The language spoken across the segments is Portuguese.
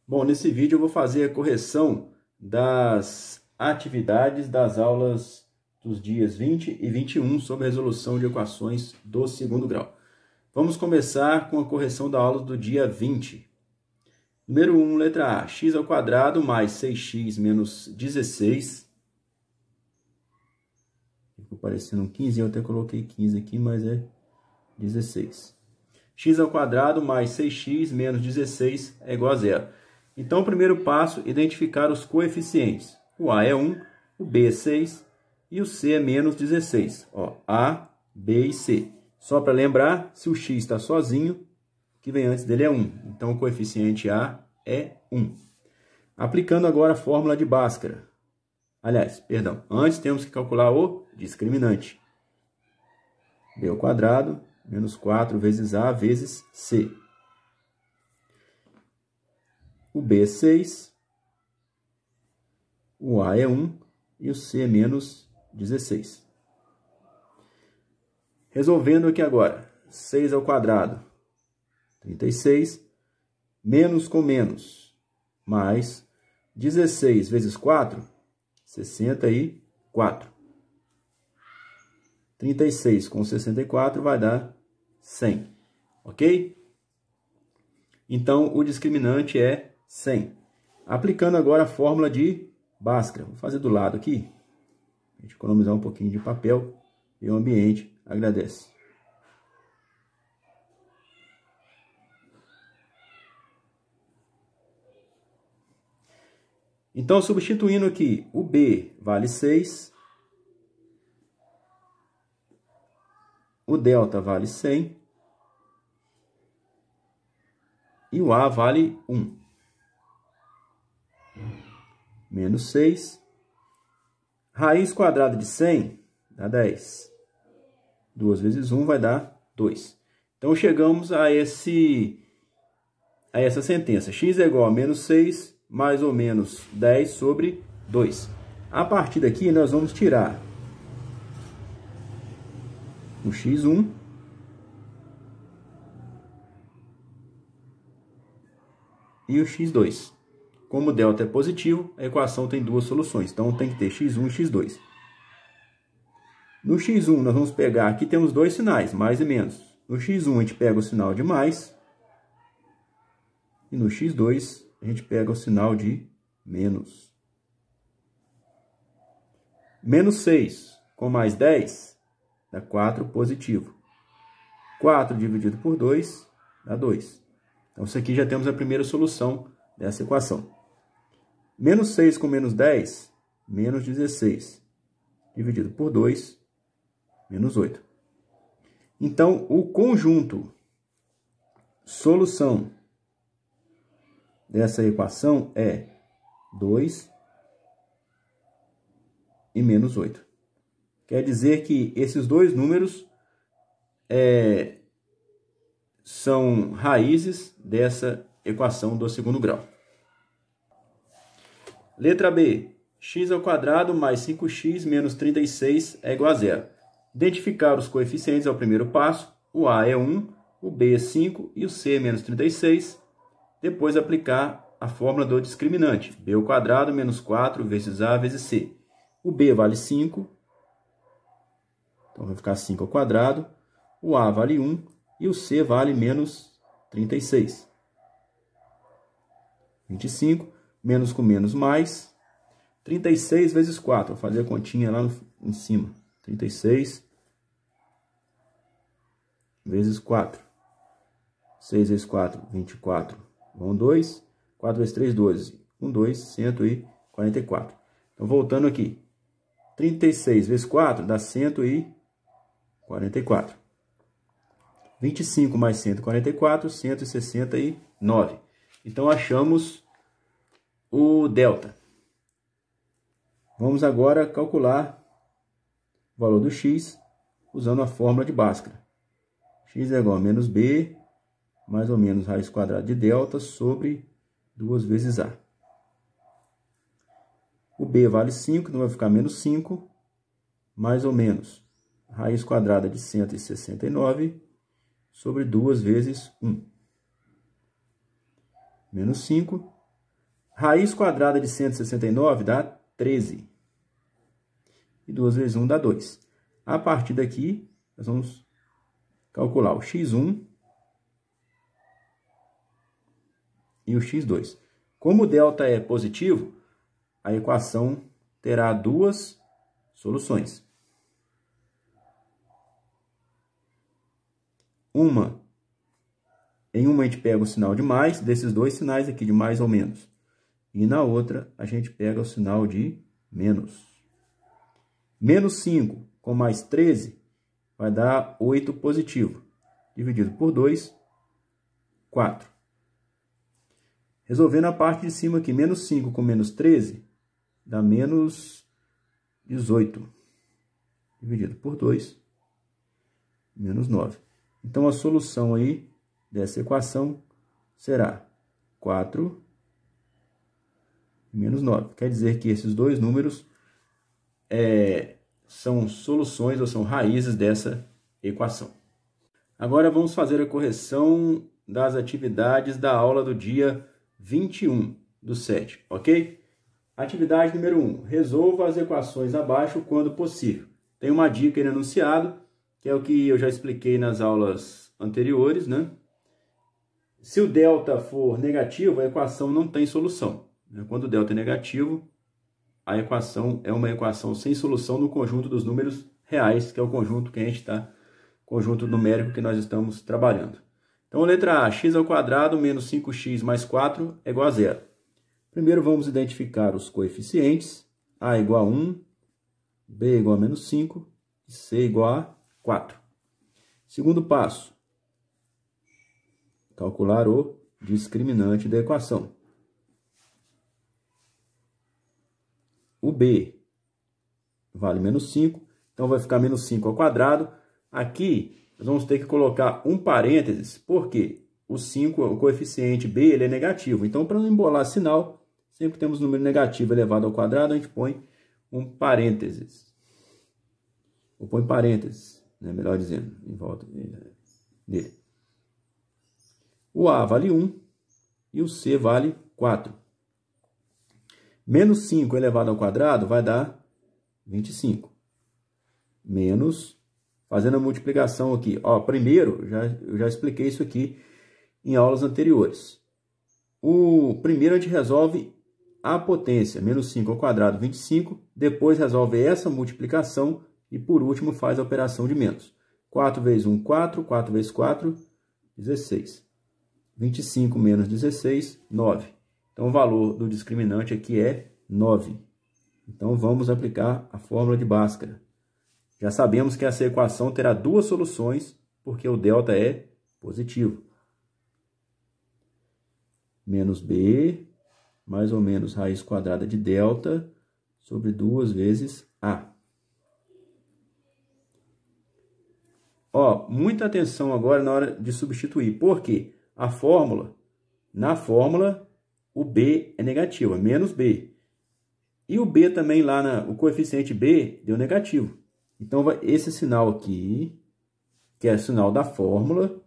Bom, nesse vídeo eu vou fazer a correção das atividades das aulas dos dias 20 e 21 sobre resolução de equações do segundo grau. Vamos começar com a correção da aula do dia 20. Número 1, letra A, x ao quadrado mais 6x menos 16. Ficou parecendo um 15, eu até coloquei 15 aqui, mas é 16. X ao quadrado mais 6x menos 16 é igual a zero. Então, o primeiro passo é identificar os coeficientes. O A é 1, o B é 6 e o C é menos 16. Ó, A, B e C. Só para lembrar, se o x está sozinho, o que vem antes dele é 1. Então, o coeficiente A é 1. Aplicando agora a fórmula de Bhaskara. Aliás, perdão, antes temos que calcular o discriminante. B ao quadrado menos 4 vezes A vezes C. O B é 6, o A é 1 e o C é menos 16. Resolvendo aqui agora, 6 ao quadrado, 36, menos com menos, mais 16 vezes 4, 64. 36 com 64 vai dar 100, ok? Então, o discriminante é 100. Aplicando agora a fórmula de Bhaskara. Vou fazer do lado aqui. A gente economizar um pouquinho de papel. E o ambiente agradece. Então, substituindo aqui, o B vale 6. O delta vale 100. E o A vale 1. Menos 6. Raiz quadrada de 100 dá 10. 2 vezes 1 vai dar 2. Então, chegamos a essa sentença. X é igual a menos 6, mais ou menos 10 sobre 2. A partir daqui, nós vamos tirar o x1 e o x2. Como o delta é positivo, a equação tem duas soluções. Então, tem que ter x1 e x2. No x1, nós vamos pegar... Aqui temos dois sinais, mais e menos. No x1, a gente pega o sinal de mais. E no x2, a gente pega o sinal de menos. Menos 6 com mais 10 dá 4 positivo. 4 dividido por 2 dá 2. Então, isso aqui já temos a primeira solução dessa equação. Menos 6 com menos 10, menos 16. Dividido por 2, menos 8. Então, o conjunto solução dessa equação é 2 e menos 8. Quer dizer que esses dois números são raízes dessa equação do segundo grau. Letra B. X ao quadrado mais 5x menos 36 é igual a zero. Identificar os coeficientes é o primeiro passo. O A é 1, o B é 5 e o C é menos 36. Depois aplicar a fórmula do discriminante. B ao quadrado menos 4 vezes A vezes C. O B vale 5. Então vai ficar 5 ao quadrado. O A vale 1 e o C vale menos 36. 25. Menos com menos, mais. 36 vezes 4. Vou fazer a continha lá em cima. 36 vezes 4. 6 vezes 4, 24. Vão 2. 4 vezes 3, 12. 1, 2, 144. Então, voltando aqui. 36 vezes 4 dá 144. 25 mais 144, 169. Então, achamos o delta. Vamos agora calcular o valor do x usando a fórmula de Bhaskara. X é igual a menos b, mais ou menos raiz quadrada de delta sobre 2 vezes a. O b vale 5, então vai ficar menos 5, mais ou menos raiz quadrada de 169 sobre 2 vezes 1. Menos 5. Raiz quadrada de 169 dá 13. E 2 vezes 1 dá 2. A partir daqui, nós vamos calcular o x1 e o x2. Como o delta é positivo, a equação terá duas soluções. Em uma a gente pega o sinal de mais, desses dois sinais aqui, de mais ou menos. E na outra, a gente pega o sinal de menos. Menos 5 com mais 13 vai dar 8 positivo. Dividido por 2, 4. Resolvendo a parte de cima aqui, menos 5 com menos 13 dá menos 18. Dividido por 2, menos 9. Então, a solução aí dessa equação será 4 menos 9. Quer dizer que esses dois números são soluções ou são raízes dessa equação. Agora vamos fazer a correção das atividades da aula do dia 21/7, ok? Atividade número 1. Resolva as equações abaixo quando possível. Tem uma dica aí no enunciado, que é o que eu já expliquei nas aulas anteriores, né? Se o delta for negativo, a equação não tem solução. Quando o delta é negativo, a equação é uma equação sem solução no conjunto dos números reais, que é o conjunto que a gente está, conjunto numérico que nós estamos trabalhando. Então, letra A, x ao quadrado menos 5x mais 4 é igual a 0. Primeiro vamos identificar os coeficientes. A igual a 1, B igual a menos 5 e C igual a 4. Segundo passo, calcular o discriminante da equação. O B vale menos 5, então vai ficar menos 5 ao quadrado. Aqui, nós vamos ter que colocar um parênteses, porque o 5, o coeficiente B, ele é negativo. Então, para não embolar sinal, sempre que temos número negativo elevado ao quadrado, a gente põe um parênteses. Ou põe parênteses, né? Melhor dizendo, em volta dele. O A vale 1 e o C vale 4. Menos 5 elevado ao quadrado vai dar 25. Menos, fazendo a multiplicação aqui. Ó, primeiro, eu já expliquei isso aqui em aulas anteriores. O primeiro a gente resolve a potência, menos 5 ao quadrado, 25. Depois resolve essa multiplicação e, por último, faz a operação de menos. 4 vezes 1, 4. 4 vezes 4, 16. 25 menos 16, 9. Então, o valor do discriminante aqui é 9. Então, vamos aplicar a fórmula de Bhaskara. Já sabemos que essa equação terá duas soluções, porque o delta é positivo. Menos B, mais ou menos raiz quadrada de delta, sobre 2 vezes A. Ó, muita atenção agora na hora de substituir. Por quê? Na fórmula, o B é negativo, é menos B. E o B também lá, o coeficiente B deu negativo. Então, esse sinal aqui, que é o sinal da fórmula,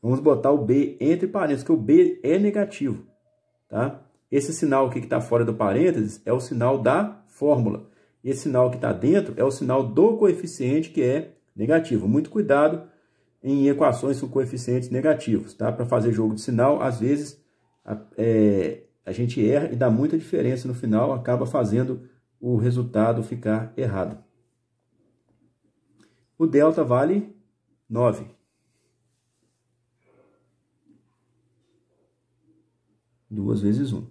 vamos botar o B entre parênteses, que o B é negativo. Tá? Esse sinal aqui que está fora do parênteses é o sinal da fórmula. Esse sinal que está dentro é o sinal do coeficiente, que é negativo. Muito cuidado em equações com coeficientes negativos, tá? Para fazer jogo de sinal, às vezes a gente erra e dá muita diferença no final, acaba fazendo o resultado ficar errado. O delta vale 9. Duas vezes 1.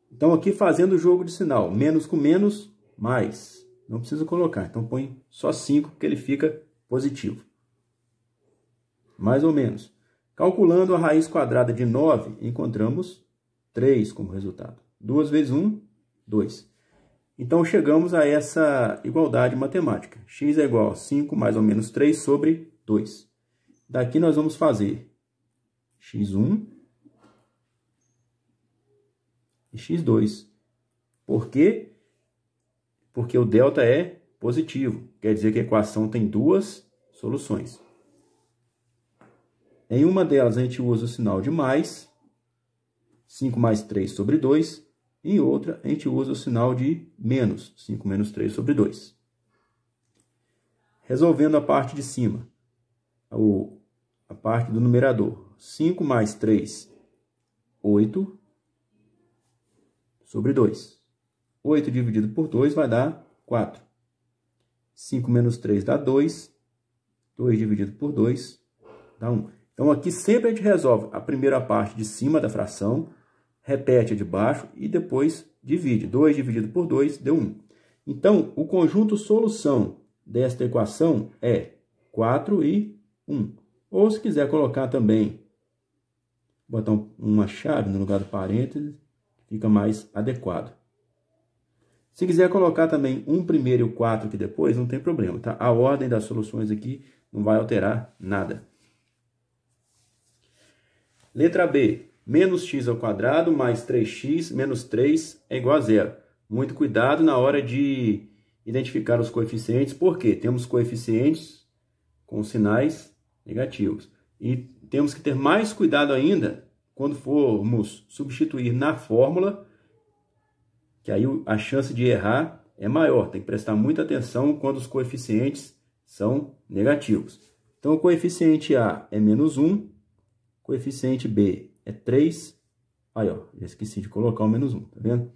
Então, aqui fazendo o jogo de sinal, menos com menos, mais. Não precisa colocar, então põe só 5, porque ele fica positivo. Mais ou menos. Calculando a raiz quadrada de 9, encontramos 3 como resultado. 2 vezes 1, 2. Então, chegamos a essa igualdade matemática. X é igual a 5 mais ou menos 3 sobre 2. Daqui nós vamos fazer x1 e x2. Por quê? Porque o delta é positivo. Quer dizer que a equação tem duas soluções. Em uma delas, a gente usa o sinal de mais, 5 mais 3 sobre 2. Em outra, a gente usa o sinal de menos, 5 menos 3 sobre 2. Resolvendo a parte de cima, a parte do numerador. 5 mais 3, 8 sobre 2. 8 dividido por 2 vai dar 4. 5 menos 3 dá 2. 2 dividido por 2 dá 1. Então, aqui sempre a gente resolve a primeira parte de cima da fração, repete a de baixo e depois divide. 2 dividido por 2 deu 1. Então, o conjunto solução desta equação é 4 e 1. Ou, se quiser colocar também, botar uma chave no lugar do parênteses, fica mais adequado. Se quiser colocar também 1 primeiro e o 4 aqui depois, não tem problema, tá? A ordem das soluções aqui não vai alterar nada. Letra B. Menos x ao quadrado mais 3x menos 3 é igual a zero. Muito cuidado na hora de identificar os coeficientes, porque temos coeficientes com sinais negativos. E temos que ter mais cuidado ainda quando formos substituir na fórmula, que aí a chance de errar é maior. Tem que prestar muita atenção quando os coeficientes são negativos. Então, o coeficiente A é menos 1, coeficiente B é 3. Aí, ó, já esqueci de colocar o menos 1, tá vendo?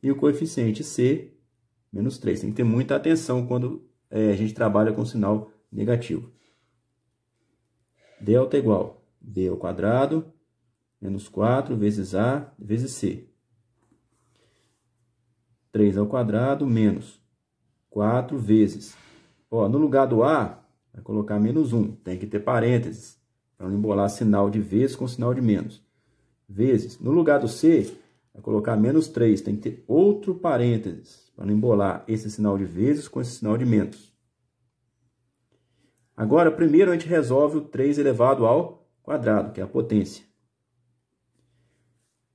E o coeficiente C, menos 3. Tem que ter muita atenção quando a gente trabalha com sinal negativo. Delta é igual a B ao quadrado, menos 4 vezes A vezes C. 3 ao quadrado menos 4 vezes. Ó, no lugar do A, vai colocar menos 1. Tem que ter parênteses, para não embolar sinal de vezes com sinal de menos. Vezes. No lugar do C, vai colocar menos 3. Tem que ter outro parênteses, para não embolar esse sinal de vezes com esse sinal de menos. Agora, primeiro a gente resolve o 3 elevado ao quadrado, que é a potência.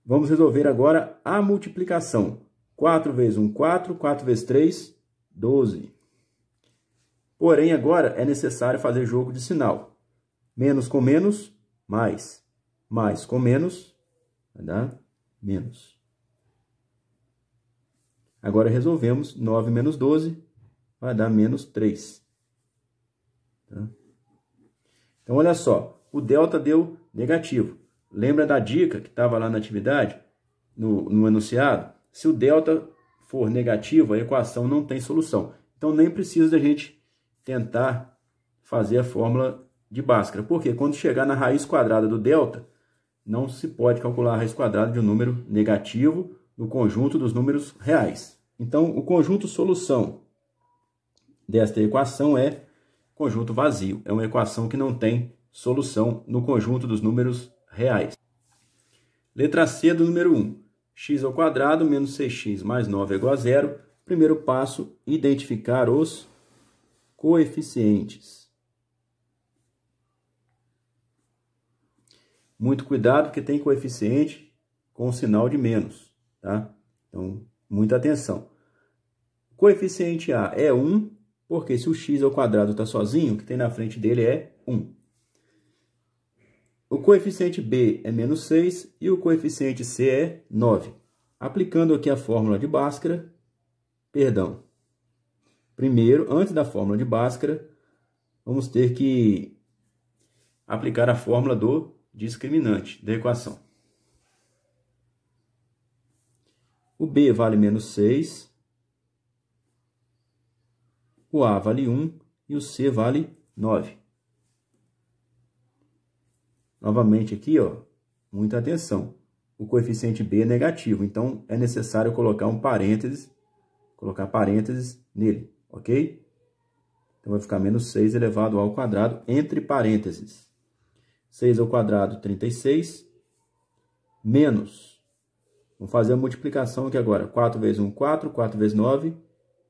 Vamos resolver agora a multiplicação. 4 vezes 1, 4. 4 vezes 3, 12. Porém, agora é necessário fazer jogo de sinal. Menos com menos, mais. Mais com menos, vai dar menos. Agora resolvemos. 9 menos 12 vai dar menos 3. Tá? Então, olha só. O delta deu negativo. Lembra da dica que estava lá na atividade, no enunciado? Se o delta for negativo, a equação não tem solução. Então, nem precisa da gente tentar fazer a fórmula de Bhaskara. Porque quando chegar na raiz quadrada do delta, não se pode calcular a raiz quadrada de um número negativo no conjunto dos números reais. Então, o conjunto solução desta equação é conjunto vazio. É uma equação que não tem solução no conjunto dos números reais. Letra C do número 1. X ao quadrado menos 6x mais 9 é igual a zero. Primeiro passo, identificar os coeficientes. Muito cuidado, porque tem coeficiente com sinal de menos, tá? Então, muita atenção. O coeficiente A é 1, porque se o x ao quadrado está sozinho, o que tem na frente dele é 1. O coeficiente B é menos 6 e o coeficiente C é 9. Aplicando aqui a fórmula de Bhaskara, primeiro, antes da fórmula de Bhaskara, vamos ter que aplicar a fórmula do discriminante da equação. O B vale menos 6, o A vale 1 e o C vale 9. Novamente aqui, ó, muita atenção. O coeficiente B é negativo, então é necessário colocar parênteses nele, ok? Então vai ficar menos 6 elevado ao quadrado entre parênteses. 6 ao quadrado, 36, menos. Vamos fazer a multiplicação aqui agora. 4 vezes 1, 4. 4 vezes 9,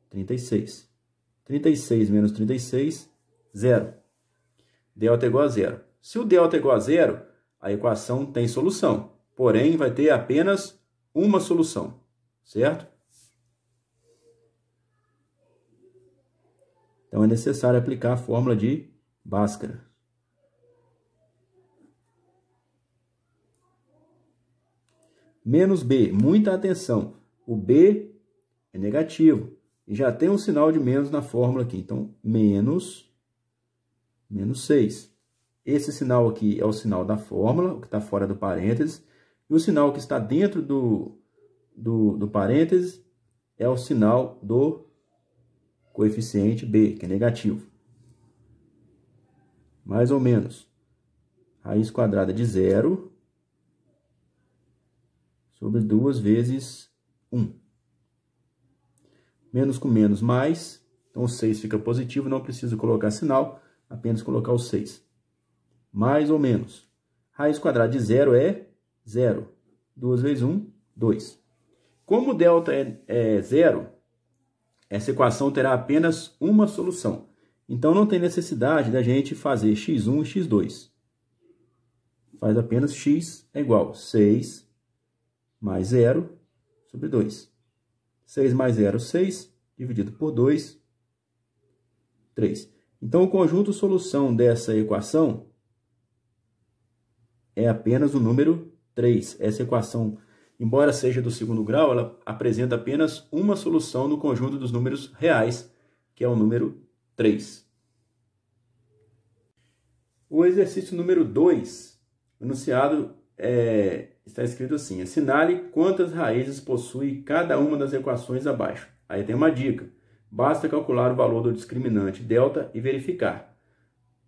36. 36 menos 36, 0. Delta é igual a 0. Se o delta é igual a 0, a equação tem solução. Porém, vai ter apenas uma solução, certo? Então, é necessário aplicar a fórmula de Bhaskara. Menos B, muita atenção. O B é negativo. E já tem um sinal de menos na fórmula aqui. Então, menos 6. Esse sinal aqui é o sinal da fórmula, o que está fora do parênteses. E o sinal que está dentro do parênteses é o sinal do coeficiente B, que é negativo. Mais ou menos. Raiz quadrada de 0 sobre 2 vezes 1. Menos com menos, mais. Então, o 6 fica positivo, não preciso colocar sinal, apenas colocar o 6. Mais ou menos. Raiz quadrada de 0 é 0. 2 vezes 1, 2. Como delta é 0, essa equação terá apenas uma solução. Então, não tem necessidade da gente fazer x1 e x2. Faz apenas x é igual a 6 mais 0 sobre 2. 6 mais 0, 6, dividido por 2, 3. Então, o conjunto solução dessa equação é apenas o número 3. Essa equação, embora seja do segundo grau, ela apresenta apenas uma solução no conjunto dos números reais, que é o número 3. O exercício número 2, o enunciado está escrito assim: assinale quantas raízes possui cada uma das equações abaixo. Aí tem uma dica. Basta calcular o valor do discriminante delta e verificar.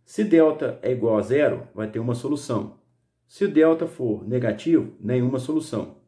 Se delta é igual a 0, vai ter uma solução. Se o delta for negativo, nenhuma solução.